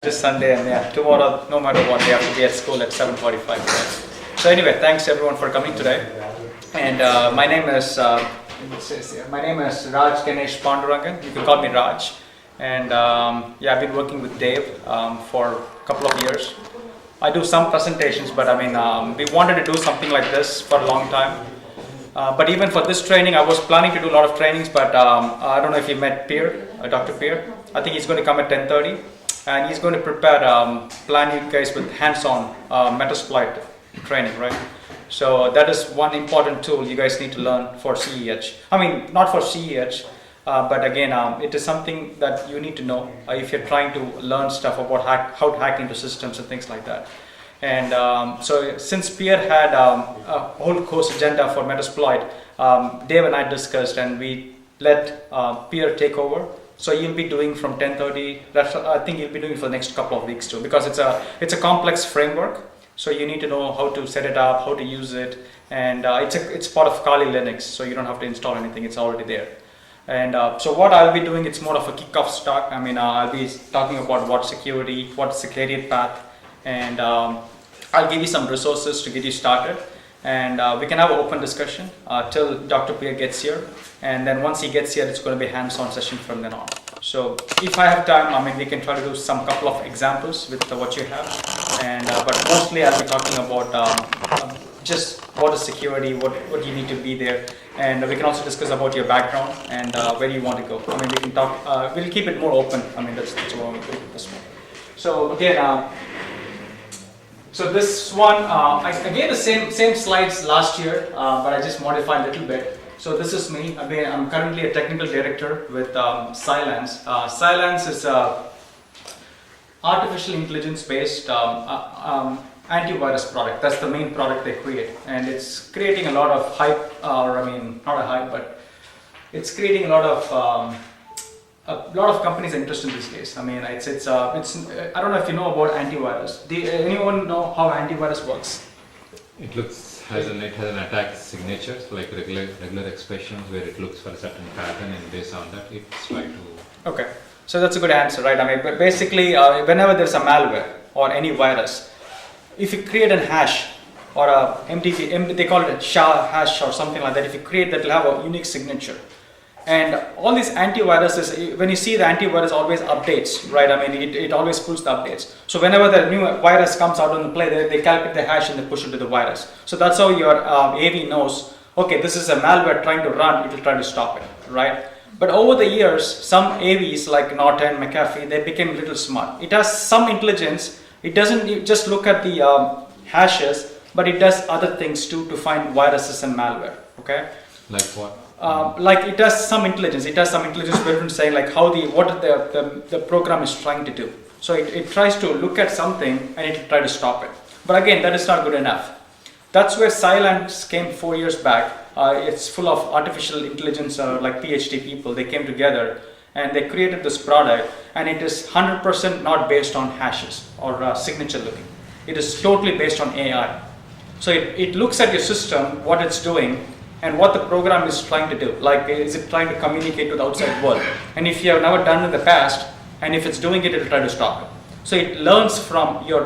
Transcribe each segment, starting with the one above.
Just Sunday, and yeah, tomorrow, no matter what, they have to be at school at 7:45. Right? So anyway, thanks everyone for coming today. And my name is Raj Ganesh Pandurangan. You can call me Raj. And yeah, I've been working with Dave for a couple of years. I do some presentations, but I mean, we wanted to do something like this for a long time. But even for this training, I was planning to do a lot of trainings, but I don't know if you met Pierre, Dr. Pierre. I think he's going to come at 10:30. And he's going to prepare, plan you guys with hands-on Metasploit training, right? So that is one important tool you guys need to learn for CEH. I mean, not for CEH, but again, it is something that you need to know if you're trying to learn stuff about how to hack into systems and things like that. And so since Pierre had a whole course agenda for Metasploit, Dave and I discussed, and we let Pierre take over. So you'll be doing from 10:30. I think you'll be doing for the next couple of weeks too, because it's a complex framework. So you need to know how to set it up, how to use it, and it's part of Kali Linux. So you don't have to install anything; it's already there. And so what I'll be doing, it's more of a kickoff start. I mean, I'll be talking about what's the career path, and I'll give you some resources to get you started. And we can have an open discussion till Dr. Pierre gets here, and then once he gets here, it's going to be a hands-on session from then on. So if I have time, I mean, we can try to do some couple of examples with what you have, and but mostly I'll be talking about just what is security, what you need to be there, and we can also discuss about your background and where you want to go. I mean, we can talk. We'll keep it more open. I mean, that's what I'm doing with this one. So again. So this one, I gave the same slides last year, but I just modified a little bit. So this is me. I'm currently a technical director with Cylance. Cylance is a artificial intelligence-based antivirus product. That's the main product they create, and it's creating a lot of hype. Or I mean, not a hype, but it's creating a lot of companies are interested these days. I mean, it's I don't know if you know about antivirus. Anyone know how antivirus works? It has an attack signature, like regular expressions, where it looks for a certain pattern, and based on that, it's trying to. Okay, so that's a good answer, right? I mean, but basically, whenever there's a malware or any virus, if you create a hash or a MTP, they call it a SHA hash or something like that. If you create that, it'll have a unique signature. And all these antiviruses, when you see the antivirus always updates, right? I mean, it always pulls the updates. So whenever the new virus comes out on the play, they calculate the hash and they push it to the virus. So that's how your AV knows, okay, this is a malware trying to run, it will try to stop it, right? But over the years, some AVs like Norton, McAfee, they became a little smart. It has some intelligence. It doesn't just look at the hashes, but it does other things too to find viruses and malware, okay? Like what? Like it does some intelligence. It does some intelligence between saying like what the program is trying to do. So it tries to look at something and it will try to stop it. But again, that is not good enough. That's where Cylance came 4 years back. It's full of artificial intelligence, like PhD people. They came together and they created this product, and it is 100% not based on hashes or signature looking. It is totally based on AI. So it looks at your system, what it's doing, and what the program is trying to do. Like, is it trying to communicate to the outside world? And if you have never done it in the past, and if it's doing it, it'll try to stop it. So it learns from your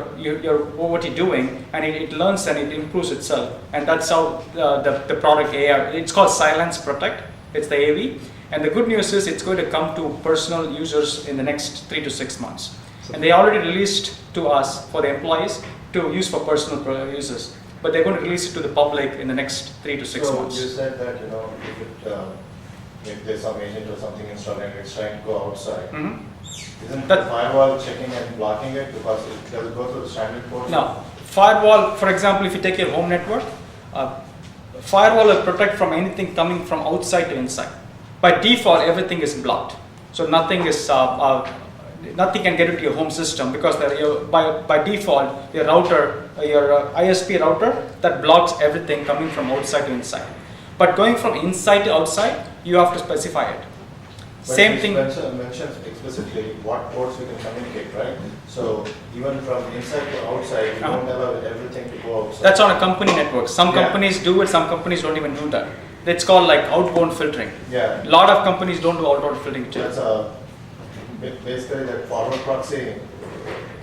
what you're doing, and it learns and it improves itself. And that's how the product AI, it's called Cylance Protect. It's the AV. And the good news is it's going to come to personal users in the next 3 to 6 months. And they already released to us for the employees to use for personal users. But they're going to release it to the public in the next 3 to 6 months. So you said that, if there's some agent or something installed and it's trying to go outside, isn't the firewall checking and blocking it because it doesn't go through the standard port? No. Firewall, for example, if you take your home network, firewall will protect from anything coming from outside to inside. By default, everything is blocked. So nothing can get into your home system because by default, your router, your ISP router, that blocks everything coming from outside to inside. But going from inside to outside, you have to specify it. But Same thing. mentions explicitly what ports we can communicate, right? So even from inside to outside, you don't allow everything to go outside. That's on a company network. Some companies do it, some companies don't even do that. It's called like outbound filtering. Yeah. A lot of companies don't do outbound filtering too. That's basically that forward proxy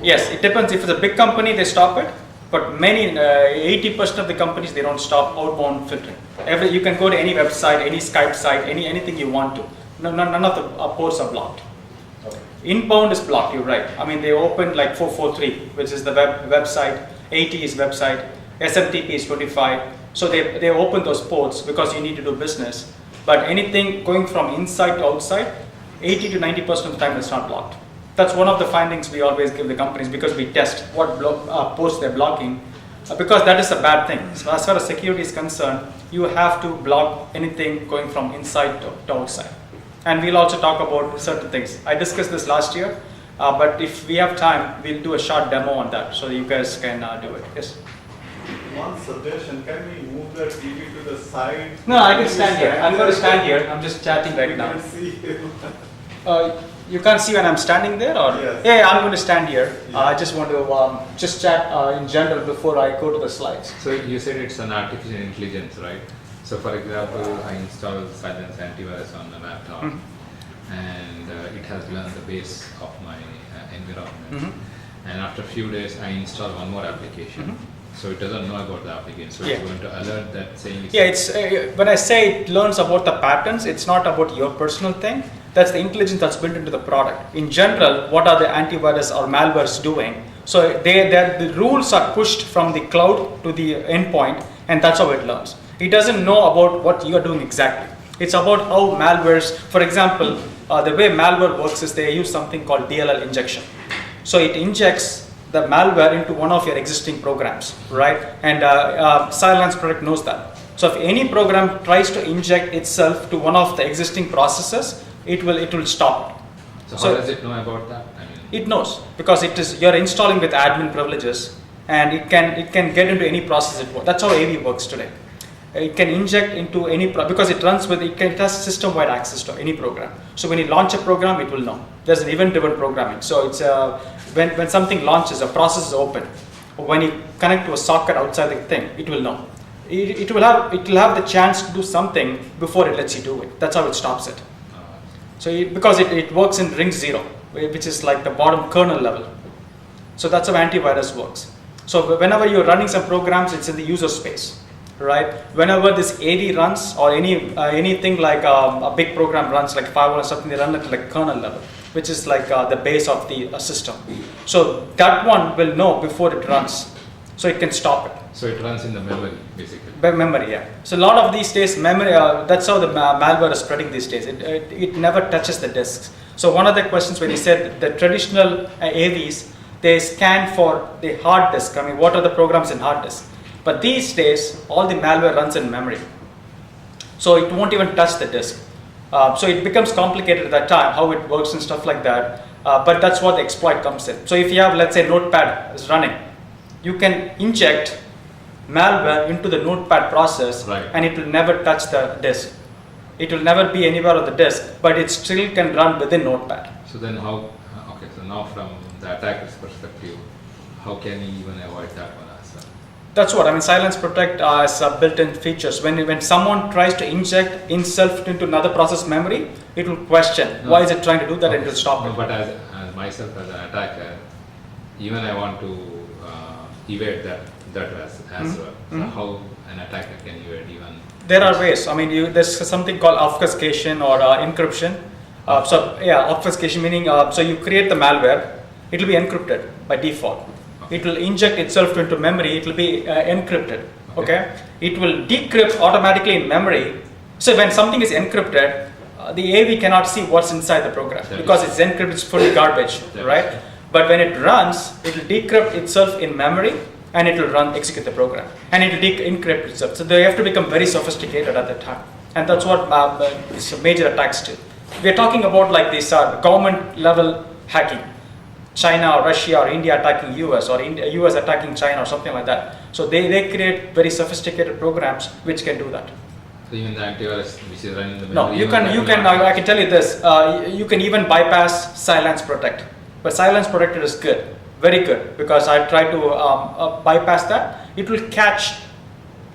Yes, it depends. If it's a big company, they stop it. But many, 80% of the companies, they don't stop outbound filtering. You can go to any website, any Skype site, anything you want to. None of the ports are blocked. Okay. Inbound is blocked, you're right. I mean, they open like 443, which is the website, 80 is website, SMTP is 25. So they open those ports because you need to do business. But anything going from inside to outside, 80 to 90% of the time it's not blocked. That's one of the findings we always give the companies because we test what ports they're blocking. Because that is a bad thing. So as far as security is concerned, you have to block anything going from inside to outside. And we'll also talk about certain things. I discussed this last year, but if we have time, we'll do a short demo on that so you guys can do it. Yes? One suggestion, can we move the TV to the side? No, I can stand here. I'm going to stand here. I'm just chatting right now. We can see him. You can't see when I'm standing there, or Yes. yeah, I'm going to stand here. Yeah. I just want to just chat in general before I go to the slides. So you said it's an artificial intelligence, right? So for example, I install Silence Antivirus on the laptop, and it has learned the base of my environment. And after a few days, I install one more application. So it doesn't know about the application. So Yeah. it's going to alert that saying. Yeah, it's when I say it learns about the patterns, it's not about your personal thing. That's the intelligence that's built into the product. In general, what are the antivirus or malwares doing? So the rules are pushed from the cloud to the endpoint, and that's how it learns. It doesn't know about what you are doing exactly. It's about how malwares, for example, the way malware works is they use something called DLL injection. So it injects the malware into one of your existing programs, right? And Silence Protect knows that. So if any program tries to inject itself to one of the existing processes, it will stop it. So how does it know about that? I mean, It knows because you're installing with admin privileges, and it can get into any process it wants. That's how AV works today. It can inject into any because it runs with it has system-wide access to any program. So when you launch a program, it will know. There's an event-driven programming. So it's when something launches, a process is open. When you connect to a socket outside the thing, it will know. It will have the chance to do something before it lets you do it. That's how it stops it. So because it works in ring 0, which is like the bottom kernel level. So that's how antivirus works. So whenever you're running some programs, it's in the user space, right? Whenever this AD runs or anything like a big program runs, like firewall or something, they run at like kernel level, which is like the base of the system. So that one will know before it runs, so it can stop it. so it runs in the memory, basically. By memory, yeah. So a lot of these days, memory. That's how the malware is spreading these days. It never touches the disks. So one of the questions when you said the traditional AVs, they scan for the hard disk. I mean, what are the programs in hard disk? But these days, all the malware runs in memory. So it won't even touch the disk. So it becomes complicated at that time, how it works and stuff like that. But that's what the exploit comes in. So if you have, let's say, Notepad is running, you can inject malware into the Notepad process, Right. and it will never touch the disk. It will never be anywhere on the disk, but it still can run within Notepad. So then how, okay, so now from the attacker's perspective, how can he even avoid that one as well? That's what I mean. Silence Protect has built-in features. When someone tries to inject itself into another process memory, it will question why is it trying to do that, and it will stop No, it. but as myself as an attacker, even I want to evade that as well. So how an attacker can evade even? There are ways. I mean, there's something called obfuscation or encryption. Obfuscation meaning so you create the malware, it will be encrypted by default. It will inject itself into memory. It will be encrypted. Okay. It will decrypt automatically in memory. So when something is encrypted, the AV cannot see what's inside the program because it's encrypted. It's fully garbage, right? But when it runs, it will decrypt itself in memory, and it will execute the program, and it will encrypt itself. So they have to become very sophisticated at that time, and that's what major attacks do. We're talking about like this government level hacking, China or Russia or India attacking US or US attacking China or something like that. So they create very sophisticated programs which can do that. So even the antivirus which is running in the No, memory. you can. I can tell you this. You can even bypass Silence Protect, but Silence Protected is good, very good, because I try to bypass that. It will catch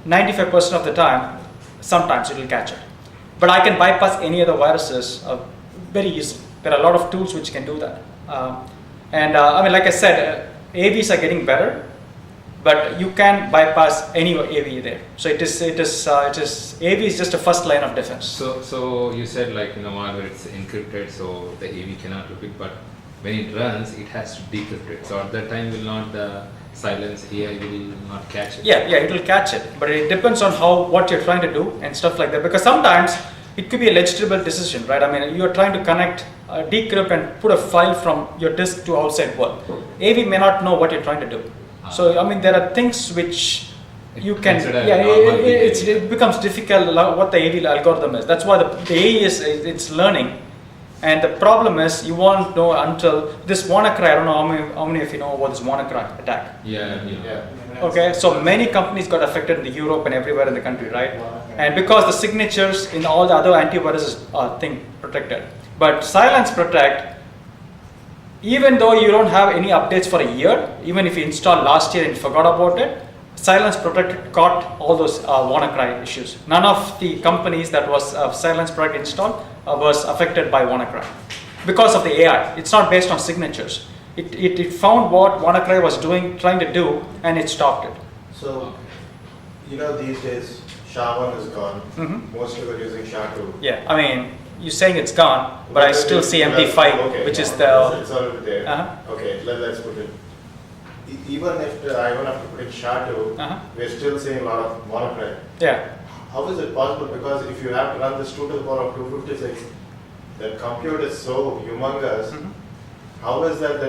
95% of the time. Sometimes it will catch it, but I can bypass any other viruses very easily. There are a lot of tools which can do that, And I mean, like I said, AVs are getting better, but you can bypass any AV there. So it is AV is just a first line of defense. So you said like malware it's encrypted, so the AV cannot repeat, but when it runs, it has to decrypt it. So at that time, will not the silence AI will not catch it? Yeah, it will catch it, but it depends on what you're trying to do and stuff like that. Because sometimes it could be a legitimate decision, right? I mean, you're trying to connect, decrypt, and put a file from your disk to outside world. AV may not know what you're trying to do. So I mean, there are things which you can, it becomes difficult what the AV algorithm is. That's why the AI it's learning. And the problem is, you won't know until this WannaCry. I don't know how many of you know about this WannaCry attack. Yeah. Okay, so many companies got affected in the Europe and everywhere in the country, right? And because the signatures in all the other antiviruses are protected, but Silence Protect, even though you don't have any updates for a year, even if you installed last year and you forgot about it, Silence Protect caught all those WannaCry issues. None of the companies that was Silence Protect installed was affected by WannaCry because of the AI. It's not based on signatures. It found what WannaCry was trying to do, and it stopped it. So, these days, SHA-1 is gone. Mm-hmm. Mostly we're using SHA-2. Yeah, I mean, you're saying it's gone, but I still see MD5, which is the... It's already there. Uh-huh. Okay, let's put it. Even if I don't have to put in SHA-2, we're still seeing a lot of WannaCry. Yeah. How is it possible? Because if you have to run this 2 to the power of 256, the compute is so humongous. Mm-hmm. How is that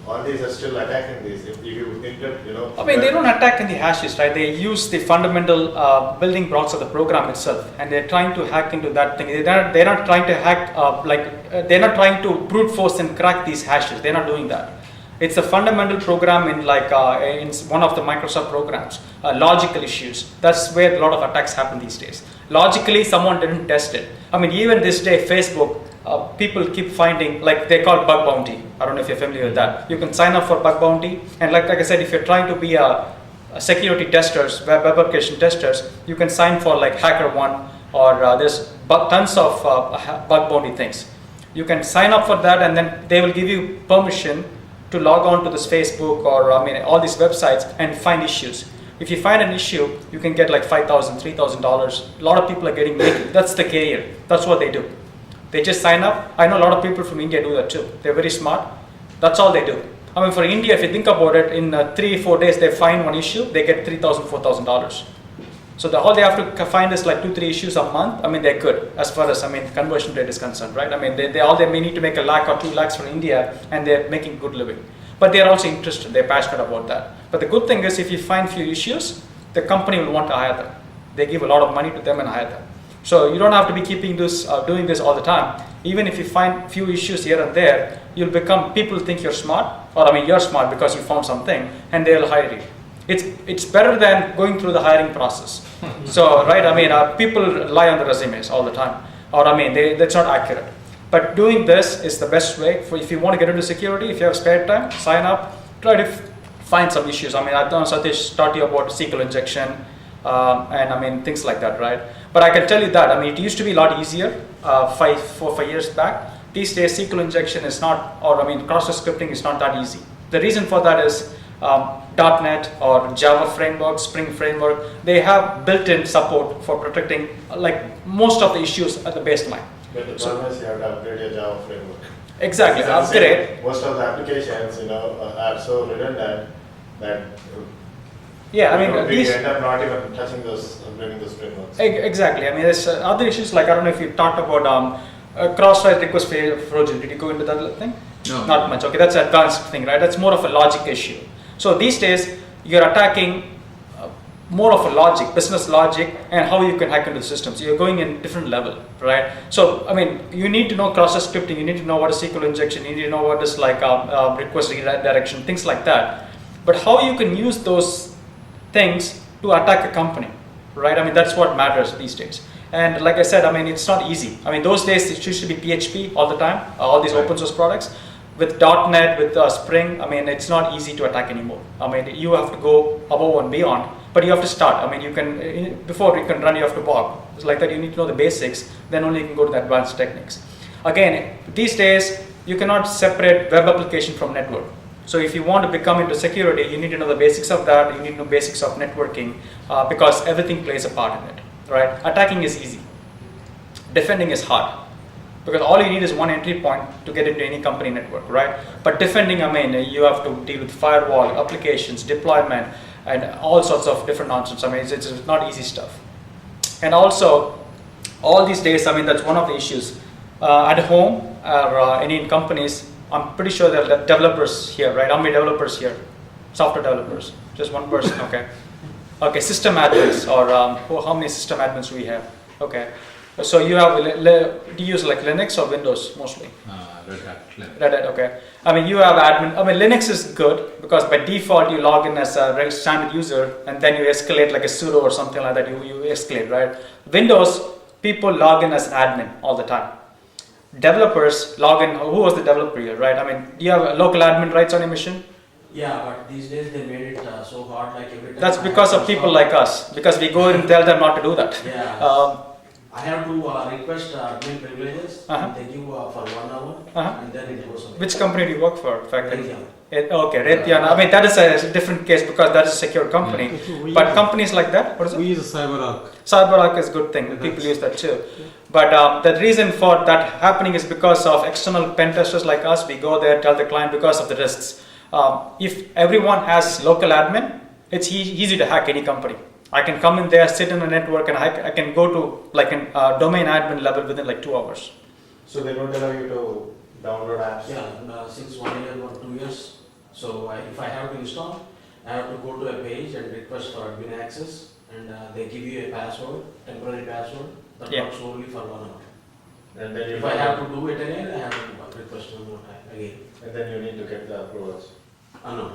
all these are still attacking these? If you I mean, they don't attack in the hashes, right? They use the fundamental building blocks of the program itself, and they're trying to hack into that thing. They're not trying to hack, they're not trying to brute force and crack these hashes. They're not doing that. It's a fundamental program in in one of the Microsoft programs, logical issues. That's where a lot of attacks happen these days. Logically, someone didn't test it. I mean, even this day, Facebook, people keep finding, like they call bug bounty. I don't know if you're familiar with that. You can sign up for bug bounty, and like I said, if you're trying to be a security testers, web application testers, you can sign for like HackerOne, or there's tons of bug bounty things. You can sign up for that, and then they will give you permission to log on to this Facebook or all these websites and find issues. If you find an issue, you can get like $5,000, $3,000. A lot of people are getting naked. That's the carrier. That's what they do. They just sign up. I know a lot of people from India do that too. They're very smart. That's all they do. I mean, for India, if you think about it, in 3-4 days, they find one issue, they get $3,000, $4,000. So all they have to find is like 2-3 issues a month. I mean, they're good as far as conversion rate is concerned, right? I mean, they may need to make $1 lakh or 2 lakhs from India, and they're making good living. But they're also interested. They're passionate about that. But the good thing is, if you find few issues, the company will want to hire them. They give a lot of money to them and hire them. So you don't have to be keeping this, doing this all the time. Even if you find few issues here and there, people think you're smart, or you're smart because you found something, and they'll hire you. It's better than going through the hiring process. So, right, people lie on the resumes all the time, or that's not accurate. But doing this is the best way. If you want to get into security, if you have spare time, sign up, try to find some issues. I've done Satish taught you about SQL injection, and things like that, right? But I can tell you that, it used to be a lot easier 4 or 5 years back. These days, SQL injection is not, cross-site scripting is not that easy. The reason for that is .NET or Java framework, Spring framework, they have built-in support for protecting most of the issues at the baseline. But the problem is you have to upgrade your Java framework. Exactly, upgrade. Most of the applications, are so redundant that we end up not even touching upgrading those frameworks. Exactly. There's other issues like, I don't know if you talked about cross-site request Trojan. Did you go into that thing? No. Not much. Okay, that's an advanced thing, right? That's more of a logic issue. So these days, you're attacking more of a logic, business logic, and how you can hack into the system. So you're going in different level, right? So, you need to know cross-site scripting, you need to know what is SQL injection, you need to know what is request redirection, things like that. But how you can use those things to attack a company, right? That's what matters these days. And like I said, it's not easy. Those days it used to be PHP all the time, all these open source products. With .NET, with Spring, it's not easy to attack anymore. You have to go above and beyond, but you have to start. Before you can run, you have to walk. It's like that. You need to know the basics. Then only you can go to the advanced techniques. Again, these days, you cannot separate web application from network. So if you want to become into security, you need to know the basics of that, you need to know basics of networking, because everything plays a part in it, right? Attacking is easy. Defending is hard, because all you need is one entry point to get into any company network, right? But defending, I mean, you have to deal with firewall, applications, deployment, and all sorts of different nonsense. I mean, it's not easy stuff. And also, all these days, I mean, that's one of the issues. At home or any in companies, I'm pretty sure there are developers here, right? How many developers here? Software developers? Just one person, okay. Okay, system admins, or how many system admins do we have? Okay. So you have, do you use like Linux or Windows mostly? Red Hat, Linux. Red Hat, okay. I mean, you have admin. I mean, Linux is good because by default you log in as a standard user and then you escalate like a sudo or something like that. You escalate, right? Windows, people log in as an admin all the time. Developers log in. Who was the developer here, right? I mean, do you have local admin rights on your machine? Yeah, but these days they made it so hard, like every time. That's because of people like us, because we go and tell them not to do that. Yeah. I have to request admin privileges. Uh-huh. They give for 1 hour, Uh-huh. and then it goes away. Which company do you work for? Raytheon. Okay, Raytheon. I mean, that is a different case because that is a secure company. But companies like that, what is it? We use CyberArk. CyberArk is a good thing. People use that too. But the reason for that happening is because of external pen testers like us. We go there, tell the client because of the risks. If everyone has local admin, it's easy to hack any company. I can come in there, sit in a network, and I can go to like a domain admin level within like 2 hours. So they don't allow you to download apps? Yeah, since 1 year or 2 years. So if I have to install, I have to go to a page and request for admin access, and they give you a password, temporary password, that works only for 1 hour. And then you If I have to do it again, I have to request one more time again. And then you need to get the approvals. No.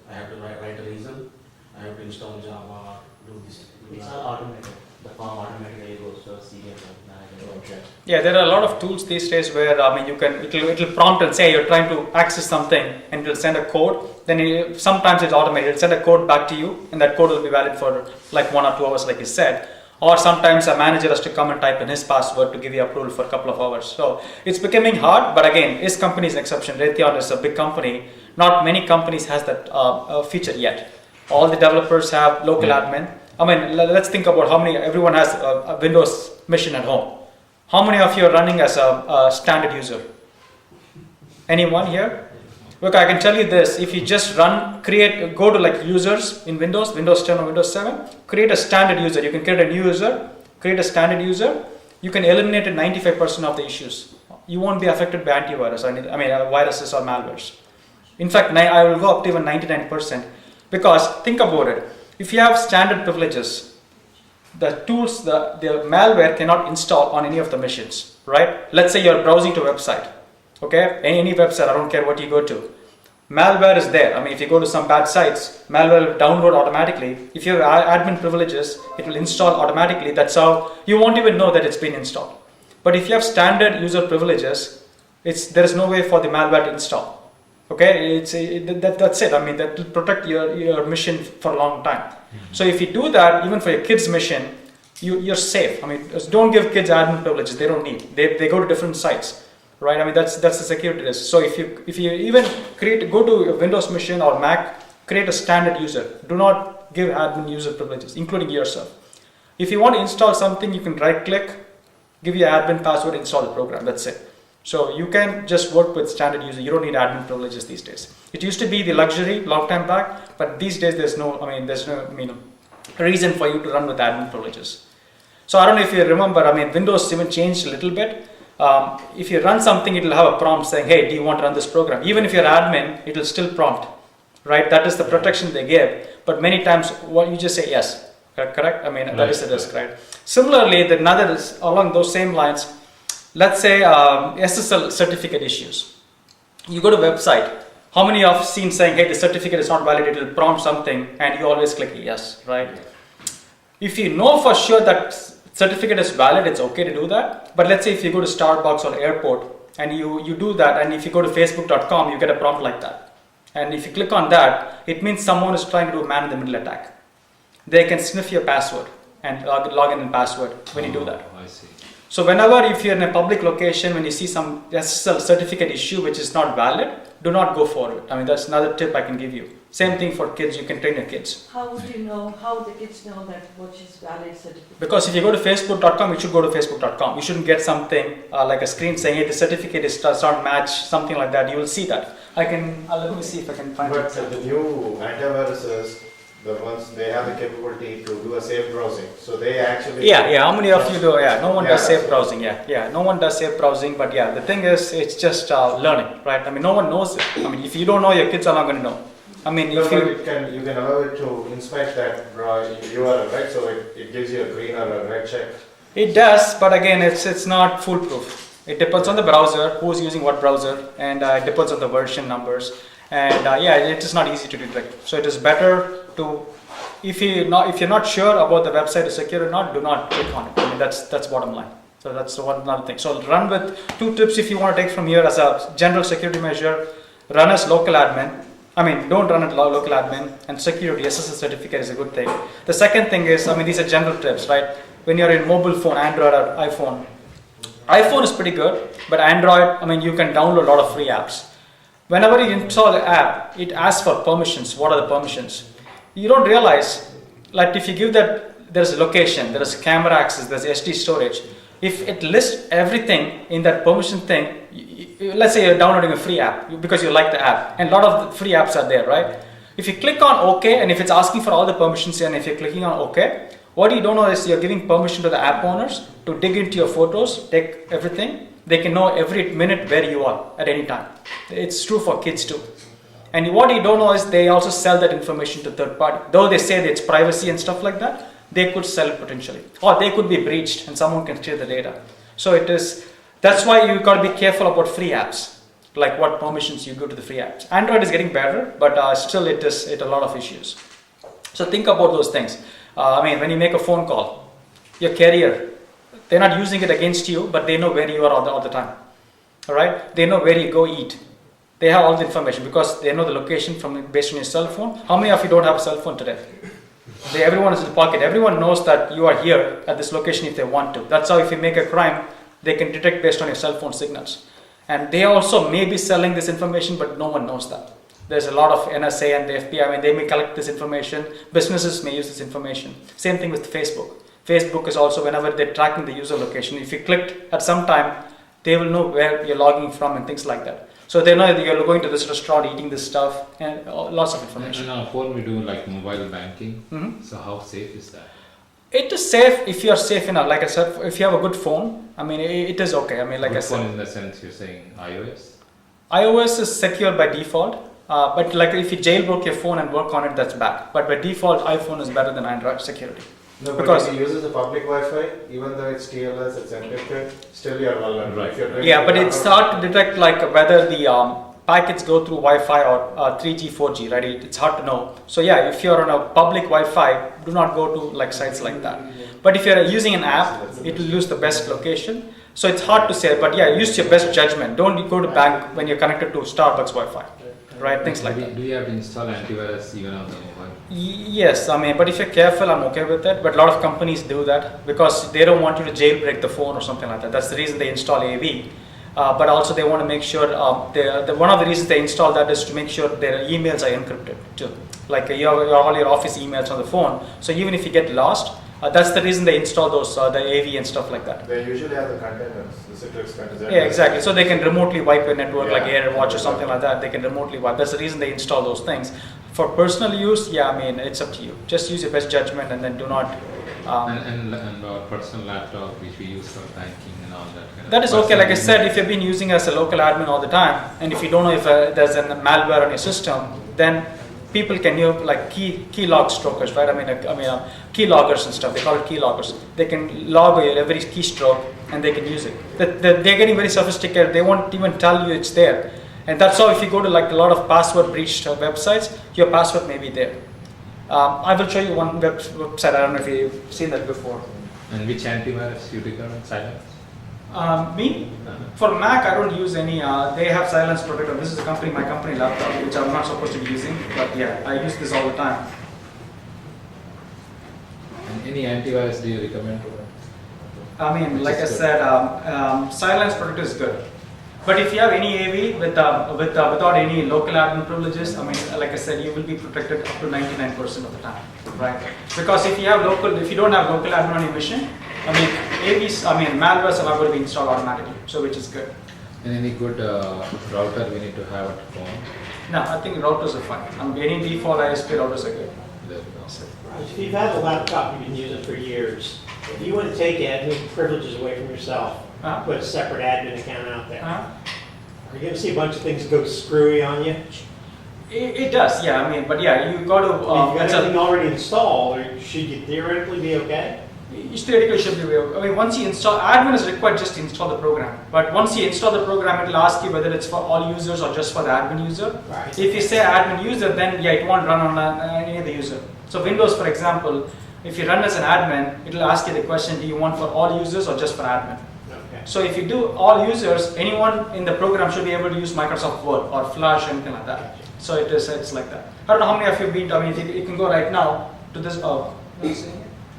I have to write a reason. I have to install Java, do this. It's not automated. The form automatically goes to a CDM manager. Okay. Yeah, there are a lot of tools these days where it'll prompt and say you're trying to access something, and it'll send a code. Then sometimes it's automated. It'll send a code back to you, and that code will be valid for like 1 or 2 hours, like you said. Or sometimes a manager has to come and type in his password to give you approval for a couple of hours. So it's becoming hard, but again, his company is an exception. Raytheon is a big company. Not many companies has that feature yet. All the developers have local admin. I mean, let's think about how many, everyone has a Windows machine at home. How many of you are running as a standard user? Anyone here? Look, I can tell you this, if you just go to like users in Windows 10 or Windows 7, create a standard user. You can create a new user, create a standard user. You can eliminate 95% of the issues. You won't be affected by antivirus, viruses or malwares. In fact, I will go up to even 99%, because think about it. If you have standard privileges, the tools, the malware cannot install on any of the machines, right? Let's say you're browsing to a website. Okay, any website, I don't care what you go to. Malware is there. I mean, if you go to some bad sites, malware will download automatically. If you have admin privileges, it will install automatically. That's how you won't even know that it's been installed. But if you have standard user privileges, there is no way for the malware to install. Okay, that's it. I mean, that will protect your mission for a long time. Mm-hmm. So if you do that, even for your kids' mission, you're safe. I mean, don't give kids admin privileges. They don't need. They go to different sites. Right, I mean that's the security risk. So if you even go to a Windows machine or Mac, create a standard user. Do not give admin user privileges, including yourself. If you want to install something, you can right-click, give your admin password, install the program. That's it. So you can just work with standard user. You don't need admin privileges these days. It used to be the luxury long time back, but these days there's no reason for you to run with admin privileges. So I don't know if you remember. I mean, Windows even changed a little bit. If you run something, it will have a prompt saying, hey, do you want to run this program? Even if you're admin, it will still prompt, right? That is the protection they give. But many times, you just say yes, correct? I mean, that is the risk, right? Similarly, another is along those same lines. Let's say SSL certificate issues. You go to a website. How many of you have seen saying, hey, the certificate is not valid, it will prompt something, and you always click yes, right? If you know for sure that certificate is valid, it's okay to do that. But let's say if you go to Starbucks or airport and you do that, and if you go to facebook.com, you get a prompt like that. And if you click on that, it means someone is trying to do a man-in-the-middle attack. They can sniff your password and log in and password when you do that. I see. So whenever if you're in a public location, when you see some SSL certificate issue which is not valid, do not go for it. I mean, that's another tip I can give you. Same thing for kids, you can train your kids. How would you know, how the kids know that what is valid certificate? Because if you go to facebook.com, you should go to facebook.com. You shouldn't get something like a screen saying, hey, the certificate does not match, something like that. You will see that. Let me see if I can find But it. the new antiviruses, the ones, they have the capability to do a safe browsing. So they actually... Yeah, how many of you do? Yeah, no one does Yeah. safe browsing. Yeah, no one does safe browsing. But yeah, the thing is, it's just learning, right? I mean, no one knows it. I mean, if you don't know, your kids are not going to know. I mean, No, if but you... you can allow it to inspect that URL, right? So it gives you a green or a red check. It does, but again, it's not foolproof. It depends on the browser, who's using what browser, and it depends on the version numbers. And yeah, it is not easy to detect. So it is better to, if you're not sure about the website is secure or not, do not click on it. I mean, that's bottom line. So that's another thing. So run with 2 tips if you want to take from here as a general security measure. Run as local admin. I mean, don't run as local admin, and security SSL certificate is a good thing. The second thing is, I mean, these are general tips, right? When you're in mobile phone, Android or iPhone. iPhone is pretty good, but Android, I mean, you can download a lot of free apps. Whenever you install the app, it asks for permissions. What are the permissions? You don't realize, like if you give that, there's a location, there's camera access, there's SD storage. If it lists everything in that permission thing, let's say you're downloading a free app because you like the app, and a lot of the free apps are there, right? If you click on OK, and if it's asking for all the permissions, and if you're clicking on OK, what you don't know is you're giving permission to the app owners to dig into your photos, take everything. They can know every minute where you are at any time. It's true for kids too. And what you don't know is they also sell that information to third party. Though they say that it's privacy and stuff like that, they could sell it potentially. Or they could be breached and someone can steal the data. So that's why you got to be careful about free apps, like what permissions you give to the free apps. Android is getting better, but still it a lot of issues. So think about those things. I mean, when you make a phone call, your carrier, they're not using it against you, but they know where you are all the time. All right? They know where you go eat. They have all the information because they know the location based on your cell phone. How many of you don't have a cell phone today? Everyone is in the pocket. Everyone knows that you are here at this location if they want to. That's how if you make a crime, they can detect based on your cell phone signals. And they also may be selling this information, but no one knows that. There's a lot of NSA and the FBI. I mean, they may collect this information. Businesses may use this information. Same thing with Facebook. Facebook is also, whenever they're tracking the user location, if you clicked at some time, they will know where you're logging from and things like that. So they know that you're going to this restaurant, eating this stuff, and lots of information. And on our phone we do like mobile banking. Mm-hmm. So how safe is that? It is safe if you are safe enough. Like I said, if you have a good phone, I mean, it is okay. I mean, like Good I said, phone in the sense you're saying iOS? iOS is secure by default. But like if you jailbroke your phone and work on it, that's bad. But by default, iPhone is better than Android security. No, Because- but if you use the public Wi-Fi, even though it's TLS, it's encrypted, still you're vulnerable. Right. If you're doing Yeah, but it it's hard to detect like whether the packets go through Wi-Fi or 3G, 4G, right? It's hard to know. So yeah, if you're on a public Wi-Fi, do not go to like sites like that. But if you're using an app, it will use the best location. So it's hard to say, but yeah, use your best judgment. Don't go to bank when you're connected to Starbucks Wi-Fi, right? Things like that. Do you have to install antivirus even on the mobile? Yes, I mean, but if you're careful, I'm okay with it. But a lot of companies do that because they don't want you to jailbreak the phone or something like that. That's the reason they install AV. But also they want to make sure, one of the reasons they install that is to make sure their emails are encrypted too. Like you have all your office emails on the phone. So even if you get lost, that's the reason they install those, the AV and stuff like that. They usually have the containers, the Citrix containers. Yeah, exactly. So they can remotely wipe your network like Yeah. AirWatch or something like that. They can remotely wipe. That's the reason they install those things. For personal use, yeah, I mean, it's up to you. Just use your best judgment and then do not. And our personal laptop which we use for banking and all that kind of. That is okay. Like I personal said, if you've been using it as a local admin all the time, and if you don't know if there's a malware on your system, then people can use like key log strokers, right? I mean, key loggers and stuff. They call it key loggers. They can log your every keystroke and they can use it. They're getting very sophisticated. They won't even tell you it's there. And that's how if you go to like a lot of password breached websites, your password may be there. I will show you one website. I don't know if you've seen that before. And which antivirus you recommend? Silence? Me? For Mac, I don't use any. They have silence protector. This is my company laptop, which I'm not supposed to be using. But yeah, I use this all the time. And any antivirus do you recommend? I mean, Which like I is good. said, silence protector is good. But if you have any AV without any local admin privileges, I mean, like I said, you will be protected up to 99% of the time, right? Because if you don't have local admin on your machine, I mean, malwares are not going to be installed automatically, so which is good. And any good router we need to have at home? No, I think routers are fine. I mean, any default ISP routers are good. There we go. So, If you've had the laptop, you've been using for years, if you want to take admin privileges away from yourself, put a separate admin account out there, are you going to see a bunch of things go screwy on you? it does, yeah. I mean, but yeah, you got to. If you've got everything already installed, should you theoretically be okay? You theoretically should be. I mean, once you install, admin is required just to install the program. But once you install the program, it will ask you whether it's for all users or just for the admin user. Right. If you say admin user, then yeah, it won't run on any other user. So Windows, for example, if you run as an admin, it will ask you the question: do you want for all users or just for admin? Okay. So if you do all users, anyone in the program should be able to use Microsoft Word or Flash or anything like that. So it's like that. I don't know how many of you have been. I mean, you can go right now to this. Let's see.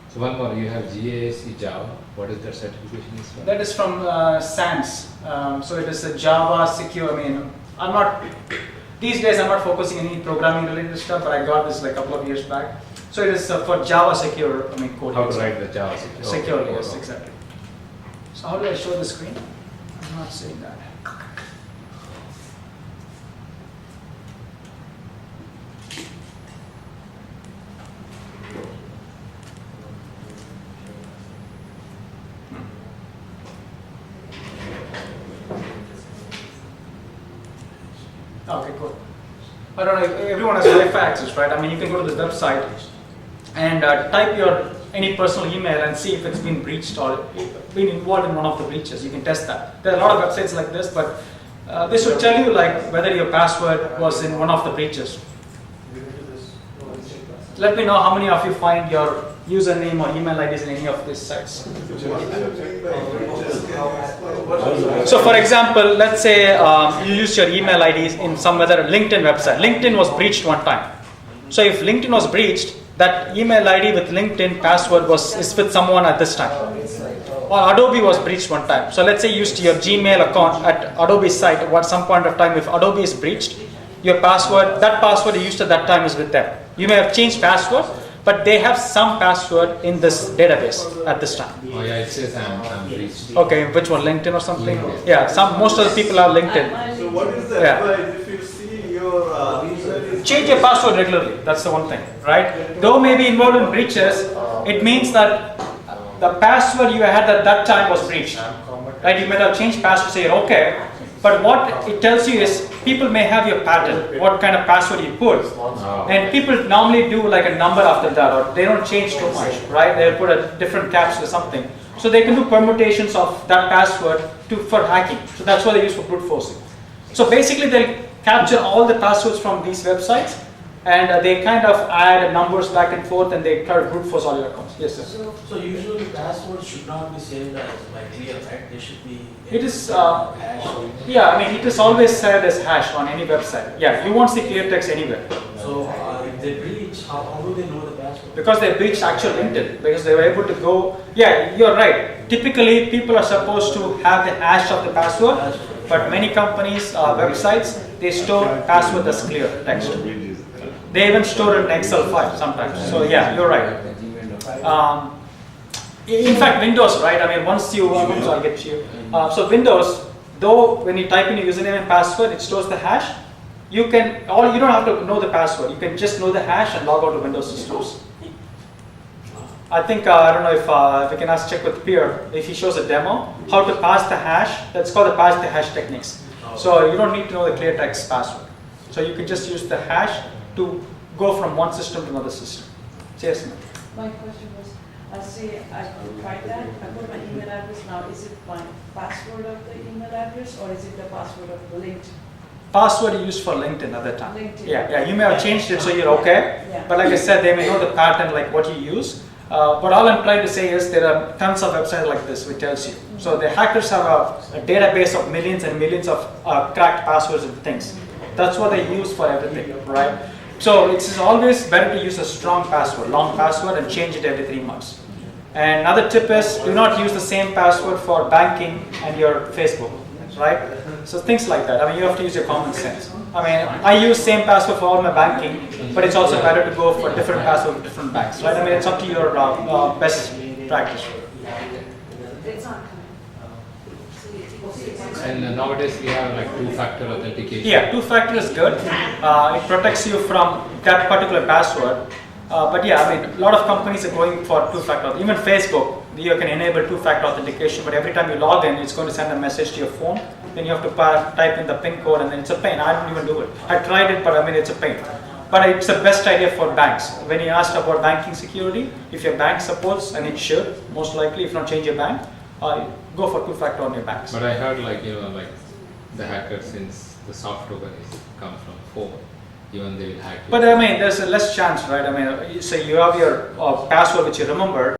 So one more, you have GAC Java. What is that certification is from? That is from SANS. So it is a Java secure. I mean, these days I'm not focusing any programming related stuff, but I got this like a couple of years back. So it is for Java secure. I mean, coding. How to write the Java secure. Securely, Oh, yes, oh. exactly. So how do I show the screen? I'm not seeing that. Okay, cool. I don't know if everyone has Wi-Fi access, right? I mean, you can go to this website and type your any personal email and see if it's been breached or been involved in one of the breaches. You can test that. There are a lot of websites like this, but this will tell you like whether your password was in one of the breaches. Let me know how many of you find your username or email IDs in any of these sites. So for example, let's say you use your email IDs in some other LinkedIn website. LinkedIn was breached one time. So if LinkedIn was breached, that email ID with LinkedIn password is with someone at this time. Or Adobe was breached one time. So let's say you used your Gmail account at Adobe's site at some point of time. If Adobe is breached, your password, that password you used at that time is with them. You may have changed password, but they have some password in this database at this time. Oh yeah, it says I'm breached. Okay, which one, LinkedIn or something? LinkedIn. Yeah, most of the people have LinkedIn. So what is the Yeah. advice if you see your user is Change your password regularly. That's the one thing, right? Though may be involved in breaches, it means that the password you had at that time was breached. Right? You might have changed password, say you're okay, but what it tells you is people may have your pattern, what kind of password you put. Oh. And people normally do like a number after that, or they don't change too much, right? They'll put a different caps or something. So they can do permutations of that password for hacking. So that's what they use for brute forcing. So basically they'll capture all the passwords from these websites and they kind of add numbers back and forth and they try to brute force all your accounts. Yes, sir. So usually passwords should not be saved as like clear, right? They should be. It is, hash. yeah, I mean, it is always said as hash on any website. Yeah, you won't see clear text anywhere. So if they breach, how do they know the password? Because they breached actual LinkedIn, because they were able to go, yeah, you're right. Typically, people are supposed to have the hash of the password, but many companies, websites, they store password as clear text. They even store it in Excel file sometimes. So yeah, you're right. In fact, Windows, right? I mean, once you, I'll get to you. So Windows, though when you type in your username and password, it stores the hash. You don't have to know the password. You can just know the hash and log out to Windows systems. I think, I don't know if we can check with Pierre, if he shows a demo, how to pass the hash. That's called the pass the hash techniques. So you don't need to know the clear text password. So you can just use the hash to go from one system to another system. Yes, ma'am. My question was, say I tried that, I put my email address now, is it my password of the email address or is it the password of LinkedIn? Password you used for LinkedIn at that time. LinkedIn. Yeah, you may have changed it so you're okay. Yeah. But like I said, they may know the pattern like what you use. But all I'm trying to say is there are tons of websites like this which tells you. So the hackers have a database of millions and millions of cracked passwords and things. That's what they use for everything, right? So it's always better to use a strong password, long password, and change it every 3 months. And another tip is do not use the same password for banking and your Facebook, right? So things like that. I mean, you have to use your common sense. I mean, I use same password for all my banking, but it's also better to go for different password with different banks, right? I mean, it's up to your best practice. It's not And nowadays we have like two-factor authentication. Yeah, two-factor is good. It protects you from that particular password. But yeah, I mean, a lot of companies are going for two-factor. Even Facebook, you can enable two-factor authentication, but every time you log in, it's going to send a message to your phone. Then you have to type in the PIN code, and then it's a pain. I don't even do it. I tried it, but I mean, it's a pain. But it's the best idea for banks. When you asked about banking security, if your bank supports, and it should, most likely, if not change your bank, go for two-factor on your banks. But I heard like like the hackers, since the soft token comes from phone, even they will hack you. But I mean, there's a less chance, right? I mean, say you have your password which you remember.